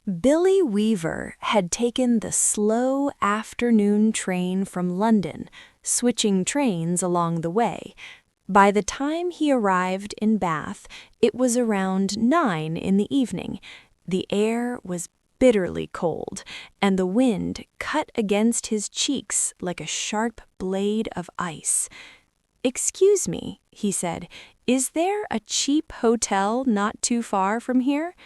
Billy Weaver had taken the slow afternoon train from London, switching trains along the way. By the time he arrived in Bath, it was around 9 in the evening. The air was bitterly cold, and the wind cut against his cheeks like a sharp blade of ice. "Excuse me," he said, "is there a cheap hotel not too far from here?"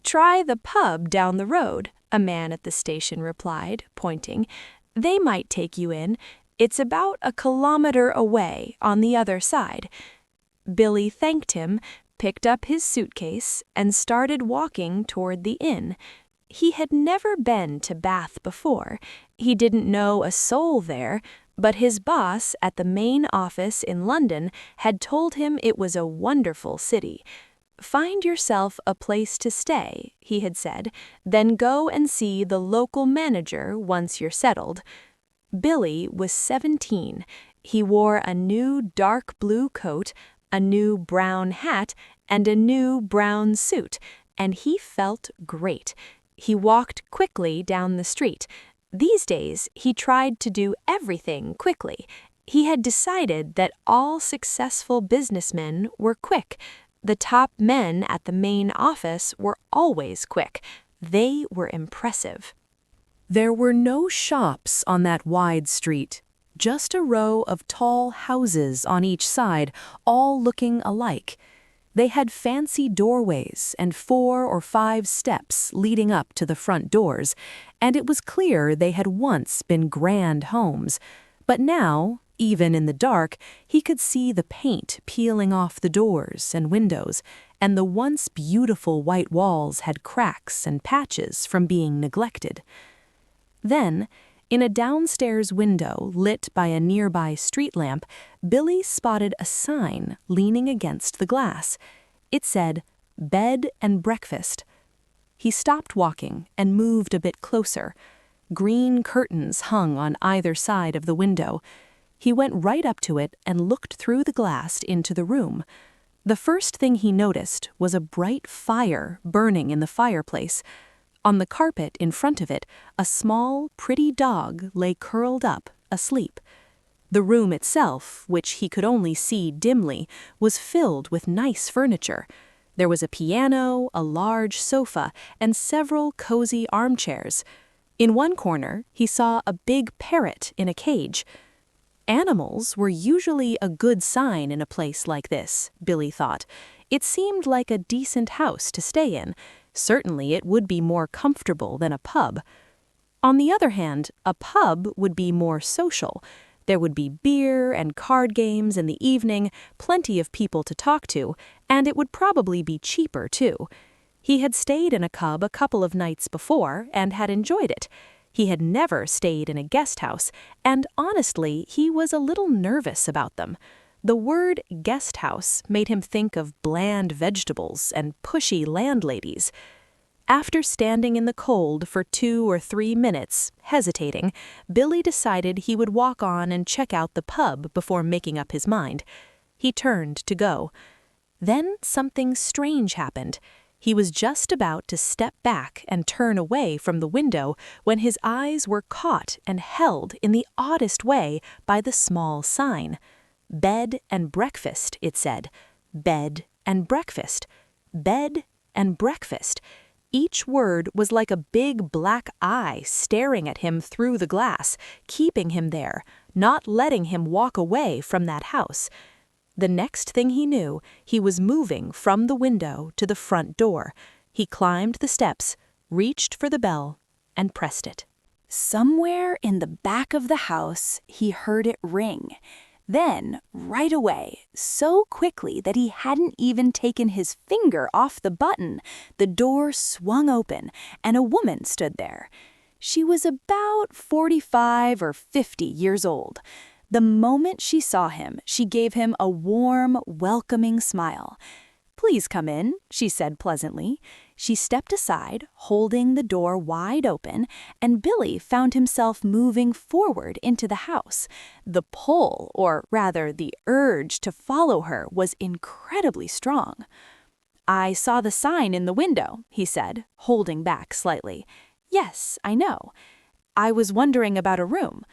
"Try the pub down the road," a man at the station replied, pointing. "They might take you in. It's about a kilometer away on the other side." Billy thanked him, picked up his suitcase, and started walking toward the inn. He had never been to Bath before. He didn't know a soul there, but his boss at the main office in London had told him it was a wonderful city. "Find yourself a place to stay," he had said, "then go and see the local manager once you're settled." Billy was 17. He wore a new dark blue coat, a new brown hat, and a new brown suit, and he felt great. He walked quickly down the street. These days, he tried to do everything quickly. He had decided that all successful businessmen were quick. The top men at the main office were always quick. They were impressive. There were no shops on that wide street, just a row of tall houses on each side, all looking alike. They had fancy doorways and 4 or 5 steps leading up to the front doors, and it was clear they had once been grand homes. But now, even in the dark, he could see the paint peeling off the doors and windows, and the once beautiful white walls had cracks and patches from being neglected. Then, in a downstairs window lit by a nearby street lamp, Billy spotted a sign leaning against the glass. It said, "Bed and Breakfast." He stopped walking and moved a bit closer. Green curtains hung on either side of the window. He went right up to it and looked through the glass into the room. The first thing he noticed was a bright fire burning in the fireplace. On the carpet in front of it, a small, pretty dog lay curled up, asleep. The room itself, which he could only see dimly, was filled with nice furniture. There was a piano, a large sofa, and several cozy armchairs. In one corner, he saw a big parrot in a cage. Animals were usually a good sign in a place like this, Billy thought. It seemed like a decent house to stay in. Certainly it would be more comfortable than a pub. On the other hand, a pub would be more social. There would be beer and card games in the evening, plenty of people to talk to, and it would probably be cheaper too. He had stayed in a pub a couple of nights before and had enjoyed it. He had never stayed in a guest house, and honestly, he was a little nervous about them. The word guest house made him think of bland vegetables and pushy landladies. After standing in the cold for 2 or 3 minutes, hesitating, Billy decided he would walk on and check out the pub before making up his mind. He turned to go. Then something strange happened. He was just about to step back and turn away from the window when his eyes were caught and held in the oddest way by the small sign. "Bed and Breakfast," it said. "Bed and Breakfast. Bed and Breakfast." Each word was like a big black eye staring at him through the glass, keeping him there, not letting him walk away from that house. The next thing he knew, he was moving from the window to the front door. He climbed the steps, reached for the bell, and pressed it. Somewhere in the back of the house, he heard it ring. Then, right away, so quickly that he hadn't even taken his finger off the button, the door swung open, and a woman stood there. She was about 45 or 50 years old. The moment she saw him, she gave him a warm, welcoming smile. "Please come in," she said pleasantly. She stepped aside, holding the door wide open, and Billy found himself moving forward into the house. The pull, or rather the urge to follow her, was incredibly strong. I saw the sign in the window, he said, holding back slightly. Yes, I know. I was wondering about a room.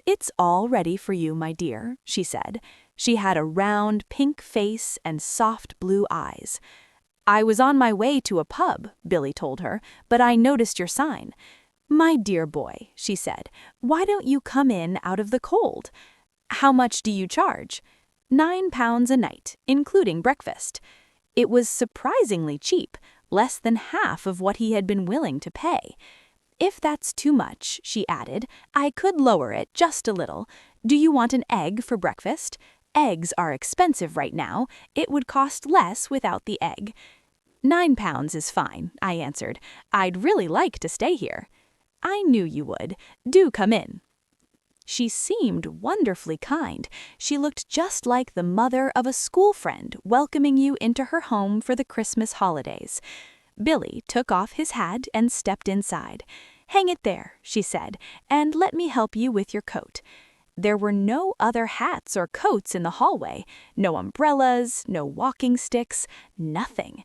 It's all ready for you, my dear, she said. She had a round, pink face and soft blue eyes. I was on my way to a pub, Billy told her, but I noticed your sign. My dear boy, she said, why don't you come in out of the cold? How much do you charge? £9 a night, including breakfast. It was surprisingly cheap, less than half of what he had been willing to pay. If that's too much, she added, I could lower it just a little. Do you want an egg for breakfast? Eggs are expensive right now. It would cost less without the egg. £9 is fine, I answered. I'd really like to stay here. I knew you would. Do come in. She seemed wonderfully kind. She looked just like the mother of a school friend welcoming you into her home for the Christmas holidays. Billy took off his hat and stepped inside. Hang it there, she said, and let me help you with your coat. There were no other hats or coats in the hallway, no umbrellas, no walking sticks, nothing.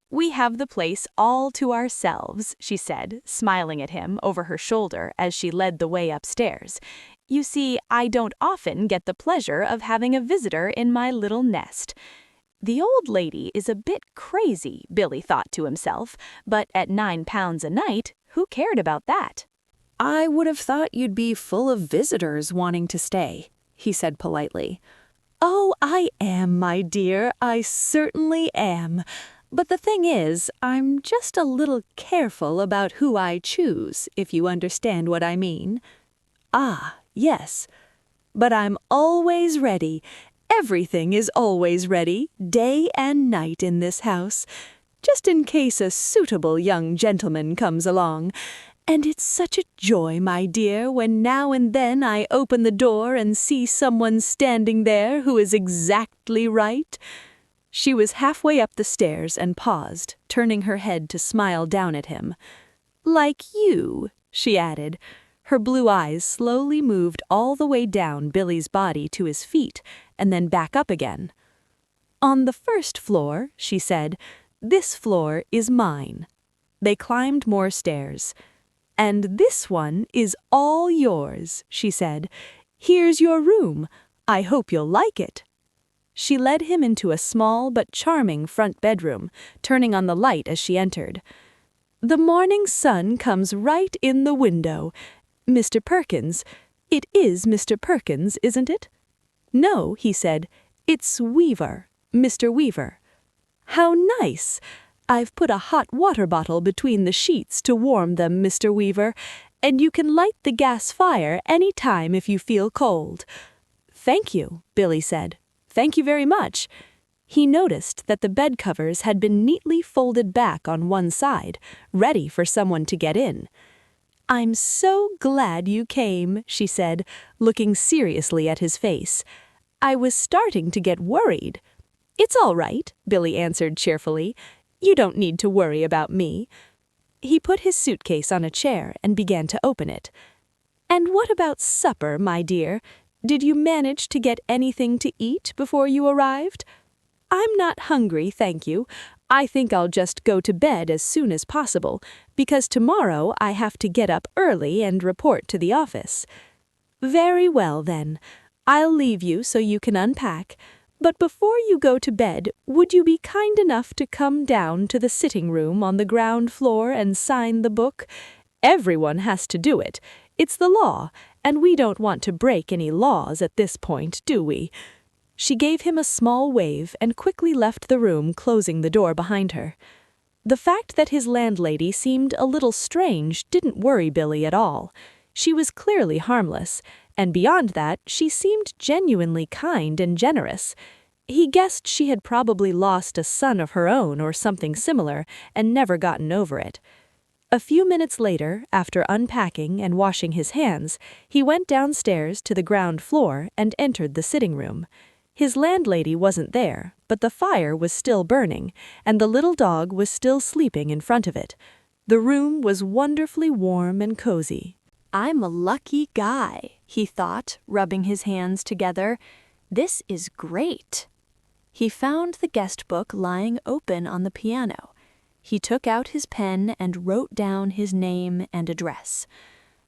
We have the place all to ourselves, she said, smiling at him over her shoulder as she led the way upstairs. You see, I don't often get the pleasure of having a visitor in my little nest. The old lady is a bit crazy, Billy thought to himself, but at £9 a night, who cared about that? I would have thought you'd be full of visitors wanting to stay, he said politely. Oh, I am, my dear, I certainly am. But the thing is, I'm just a little careful about who I choose, if you understand what I mean. Ah, yes. But I'm always ready. Everything is always ready, day and night in this house, just in case a suitable young gentleman comes along. And it's such a joy, my dear, when now and then I open the door and see someone standing there who is exactly right. She was halfway up the stairs and paused, turning her head to smile down at him. Like you, she added. Her blue eyes slowly moved all the way down Billy's body to his feet and then back up again. On the first floor, she said, this floor is mine. They climbed more stairs. And this one is all yours, she said. Here's your room. I hope you'll like it. She led him into a small but charming front bedroom, turning on the light as she entered. The morning sun comes right in the window. Mr. Perkins, it is Mr. Perkins, isn't it? No, he said, it's Weaver, Mr. Weaver. How nice! I've put a hot water bottle between the sheets to warm them, Mr. Weaver, and you can light the gas fire any time if you feel cold. Thank you, Billy said. Thank you very much. He noticed that the bed covers had been neatly folded back on one side, ready for someone to get in. I'm so glad you came, she said, looking seriously at his face. I was starting to get worried. It's all right, Billy answered cheerfully. You don't need to worry about me. He put his suitcase on a chair and began to open it. And what about supper, my dear? Did you manage to get anything to eat before you arrived? I'm not hungry, thank you. I think I'll just go to bed as soon as possible, because tomorrow I have to get up early and report to the office. Very well, then. I'll leave you so you can unpack. But before you go to bed, would you be kind enough to come down to the sitting room on the ground floor and sign the book? Everyone has to do it. It's the law, and we don't want to break any laws at this point, do we? She gave him a small wave and quickly left the room, closing the door behind her. The fact that his landlady seemed a little strange didn't worry Billy at all. She was clearly harmless, and beyond that, she seemed genuinely kind and generous. He guessed she had probably lost a son of her own or something similar and never gotten over it. A few minutes later, after unpacking and washing his hands, he went downstairs to the ground floor and entered the sitting room. His landlady wasn't there, but the fire was still burning, and the little dog was still sleeping in front of it. The room was wonderfully warm and cozy. I'm a lucky guy, he thought, rubbing his hands together. This is great. He found the guest book lying open on the piano. He took out his pen and wrote down his name and address.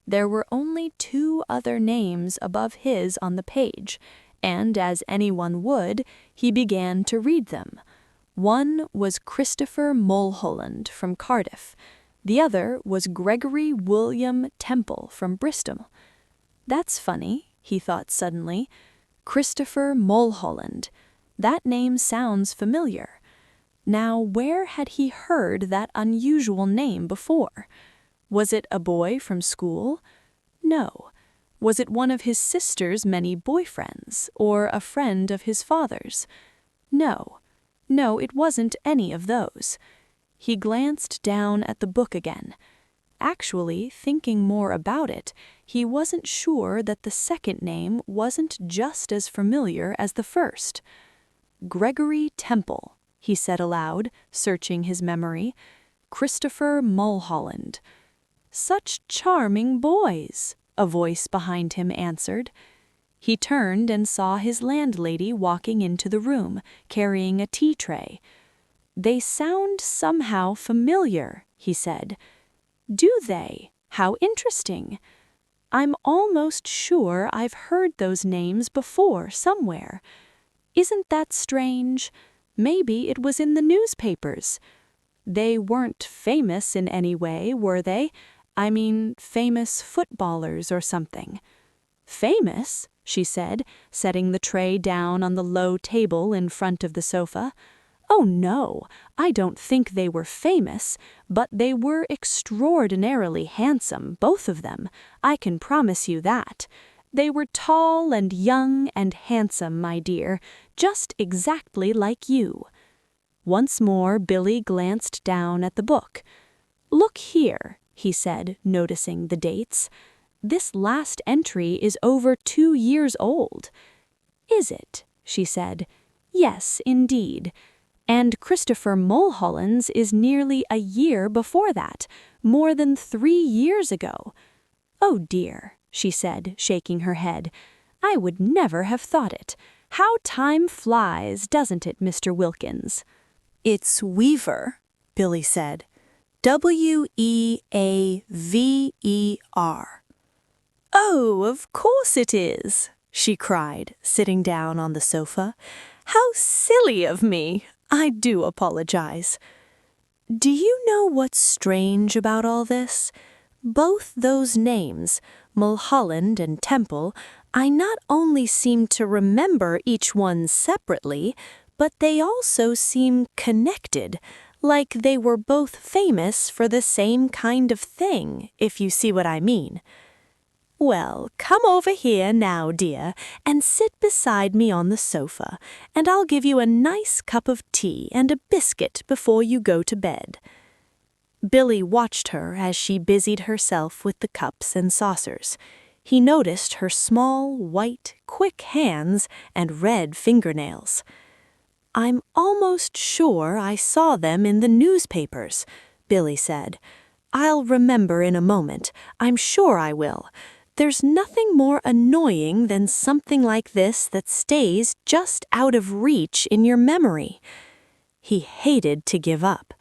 There were only 2 other names above his on the page, and as anyone would, he began to read them. One was Christopher Mulholland from Cardiff. The other was Gregory William Temple from Bristol. That's funny, he thought suddenly. Christopher Mulholland. That name sounds familiar. Now, where had he heard that unusual name before? Was it a boy from school? No. Was it one of his sister's many boyfriends, or a friend of his father's? No. No, it wasn't any of those. He glanced down at the book again. Actually, thinking more about it, he wasn't sure that the second name wasn't just as familiar as the first. Gregory Temple, he said aloud, searching his memory. Christopher Mulholland. Such charming boys, a voice behind him answered. He turned and saw his landlady walking into the room, carrying a tea tray. They sound somehow familiar, he said. Do they? How interesting. I'm almost sure I've heard those names before somewhere. Isn't that strange? Maybe it was in the newspapers. They weren't famous in any way, were they? I mean, famous footballers or something. Famous? She said, setting the tray down on the low table in front of the sofa. Oh no, I don't think they were famous, but they were extraordinarily handsome, both of them. I can promise you that. They were tall and young and handsome, my dear, just exactly like you. Once more Billy glanced down at the book. Look here, he said, noticing the dates. This last entry is over 2 years old. Is it? She said. Yes, indeed. And Christopher Mulholland's is nearly a year before that, more than 3 years ago. Oh dear, she said, shaking her head. I would never have thought it. How time flies, doesn't it, Mr. Wilkins? It's Weaver, Billy said. Weaver. Oh, of course it is, she cried, sitting down on the sofa. How silly of me. I do apologize. Do you know what's strange about all this? Both those names, Mulholland and Temple, I not only seem to remember each one separately, but they also seem connected, like they were both famous for the same kind of thing, if you see what I mean. Well, come over here now, dear, and sit beside me on the sofa, and I'll give you a nice cup of tea and a biscuit before you go to bed. Billy watched her as she busied herself with the cups and saucers. He noticed her small, white, quick hands and red fingernails. I'm almost sure I saw them in the newspapers, Billy said. I'll remember in a moment. I'm sure I will. There's nothing more annoying than something like this that stays just out of reach in your memory. He hated to give up.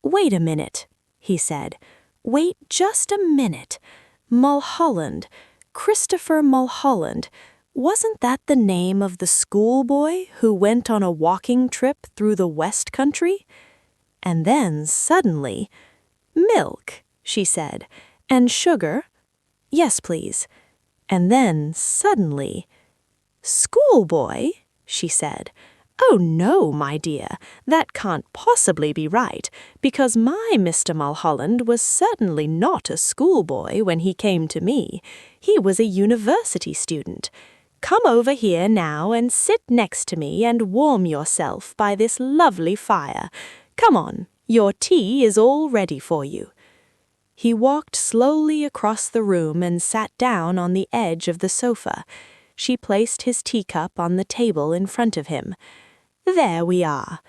Wait a minute, he said. Wait just a minute. Mulholland, Christopher Mulholland. Wasn't that the name of the schoolboy who went on a walking trip through the West Country? And then suddenly, milk, she said, and sugar. Yes, please. And then, suddenly, schoolboy, she said. Oh, no, my dear, that can't possibly be right, because my Mr. Mulholland was certainly not a schoolboy when he came to me. He was a university student. Come over here now and sit next to me and warm yourself by this lovely fire. Come on, your tea is all ready for you. He walked slowly across the room and sat down on the edge of the sofa. She placed his teacup on the table in front of him. There we are.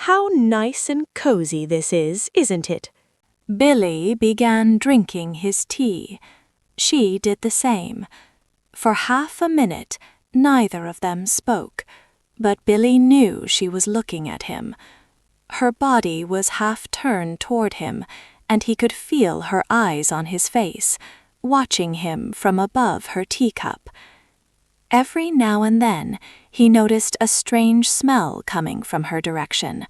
How nice and cozy this is, isn't it? Billy began drinking his tea. She did the same. For half a minute, neither of them spoke. but Billy knew she was looking at him. Her body was half turned toward him, and he could feel her eyes on his face, watching him from above her teacup. Every now and then, he noticed a strange smell coming from her direction.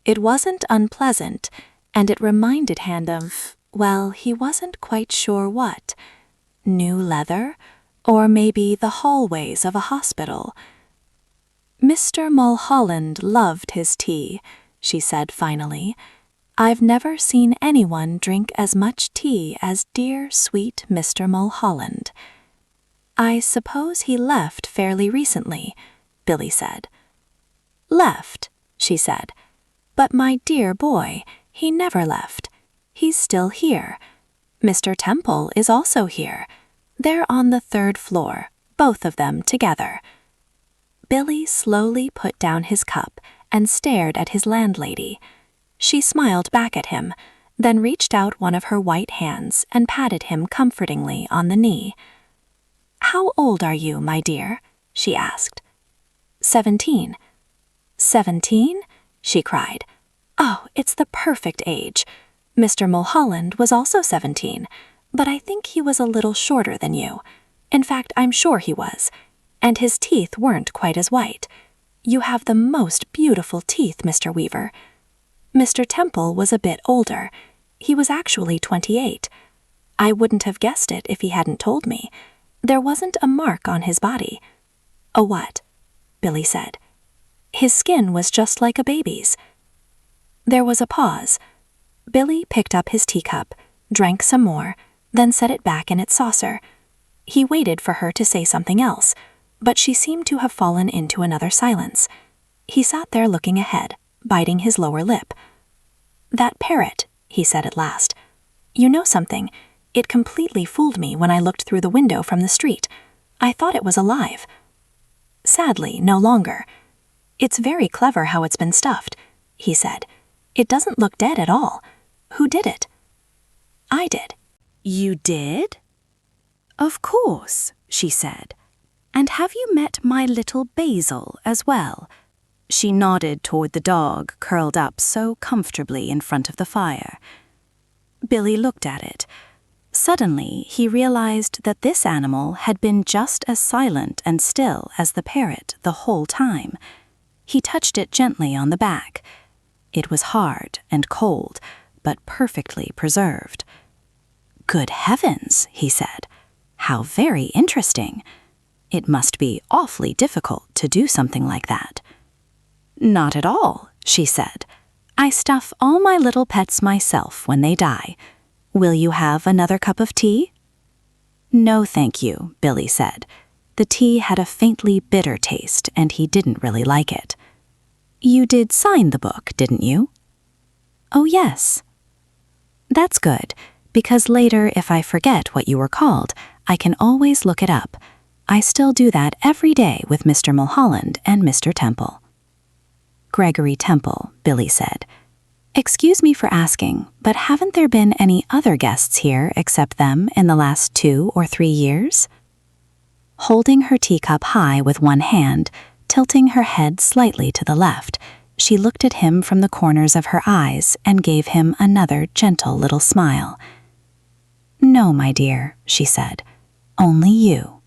It wasn't unpleasant, and it reminded him of, well, he wasn't quite sure what. New leather? Or maybe the hallways of a hospital. Mr. Mulholland loved his tea, she said finally. I've never seen anyone drink as much tea as dear, sweet Mr. Mulholland. I suppose he left fairly recently, Billy said. Left, she said. But my dear boy, he never left. He's still here. Mr. Temple is also here. They're on the 3rd floor, both of them together. Billy slowly put down his cup and stared at his landlady. She smiled back at him, then reached out one of her white hands and patted him comfortingly on the knee. How old are you, my dear? She asked. 17. 17? She cried. Oh, it's the perfect age. Mr. Mulholland was also 17. But I think he was a little shorter than you. In fact, I'm sure he was. And his teeth weren't quite as white. You have the most beautiful teeth, Mr. Weaver. Mr. Temple was a bit older. He was actually 28. I wouldn't have guessed it if he hadn't told me. There wasn't a mark on his body. A what? Billy said. His skin was just like a baby's. There was a pause. Billy picked up his teacup, drank some more, then set it back in its saucer. He waited for her to say something else, but she seemed to have fallen into another silence. He sat there looking ahead, biting his lower lip. That parrot, he said at last. You know something? It completely fooled me when I looked through the window from the street. I thought it was alive. Sadly, no longer. It's very clever how it's been stuffed, he said. It doesn't look dead at all. Who did it? I did. You did? Of course, she said. And have you met my little Basil as well? She nodded toward the dog curled up so comfortably in front of the fire. Billy looked at it. Suddenly, he realized that this animal had been just as silent and still as the parrot the whole time. He touched it gently on the back. It was hard and cold, but perfectly preserved. Good heavens, he said. How very interesting. It must be awfully difficult to do something like that. Not at all, she said. I stuff all my little pets myself when they die. Will you have another cup of tea? No, thank you, Billy said. The tea had a faintly bitter taste, and he didn't really like it. You did sign the book, didn't you? Oh, yes. That's good, because later, if I forget what you were called, I can always look it up. I still do that every day with Mr. Mulholland and Mr. Temple. Gregory Temple, Billy said. Excuse me for asking, but haven't there been any other guests here except them in the last 2 or 3 years? Holding her teacup high with one hand, tilting her head slightly to the left, she looked at him from the corners of her eyes and gave him another gentle little smile. No, my dear, she said. Only you.